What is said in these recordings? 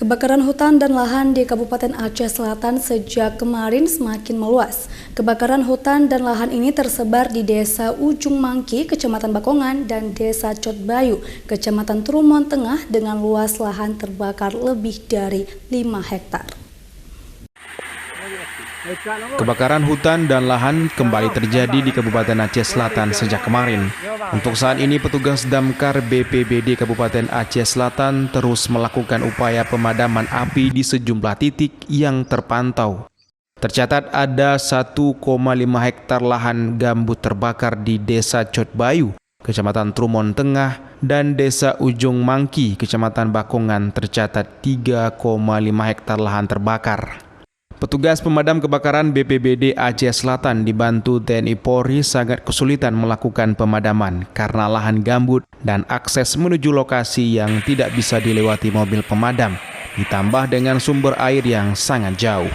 Kebakaran hutan dan lahan di Kabupaten Aceh Selatan sejak kemarin semakin meluas. Kebakaran hutan dan lahan ini tersebar di Desa Ujung Mangki, Kecamatan Bakongan, dan Desa Cotbayu, Kecamatan Trumon Tengah dengan luas lahan terbakar lebih dari 5 hektar. Kebakaran hutan dan lahan kembali terjadi di Kabupaten Aceh Selatan sejak kemarin. Untuk saat ini, petugas damkar BPBD Kabupaten Aceh Selatan terus melakukan upaya pemadaman api di sejumlah titik yang terpantau. Tercatat ada 1,5 hektar lahan gambut terbakar di Desa Cotbayu, Kecamatan Trumon Tengah, dan Desa Ujung Mangki, Kecamatan Bakongan tercatat 3,5 hektar lahan terbakar. Petugas pemadam kebakaran BPBD Aceh Selatan dibantu TNI Polri sangat kesulitan melakukan pemadaman karena lahan gambut dan akses menuju lokasi yang tidak bisa dilewati mobil pemadam, ditambah dengan sumber air yang sangat jauh.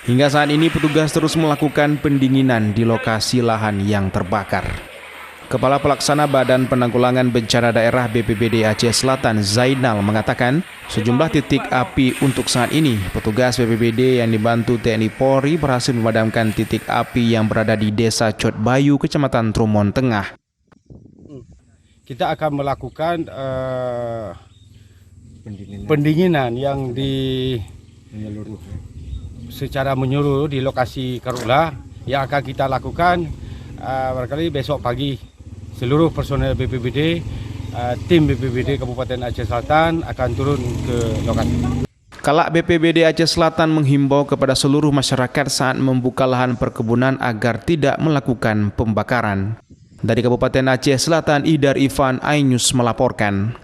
Hingga saat ini petugas terus melakukan pendinginan di lokasi lahan yang terbakar. Kepala Pelaksana Badan Penanggulangan Bencana Daerah BPBD Aceh Selatan, Zainal, mengatakan sejumlah titik api untuk saat ini petugas BPBD yang dibantu TNI Polri berhasil memadamkan titik api yang berada di Desa Cotbayu, Kecamatan Trumon Tengah. Kita akan melakukan pendinginan yang secara menyeluruh di lokasi karhutla yang akan kita lakukan barangkali besok pagi. Seluruh personel BPBD, tim BPBD Kabupaten Aceh Selatan akan turun ke lokasi. Kalak BPBD Aceh Selatan menghimbau kepada seluruh masyarakat saat membuka lahan perkebunan agar tidak melakukan pembakaran. Dari Kabupaten Aceh Selatan, Idar Ivan, iNews melaporkan.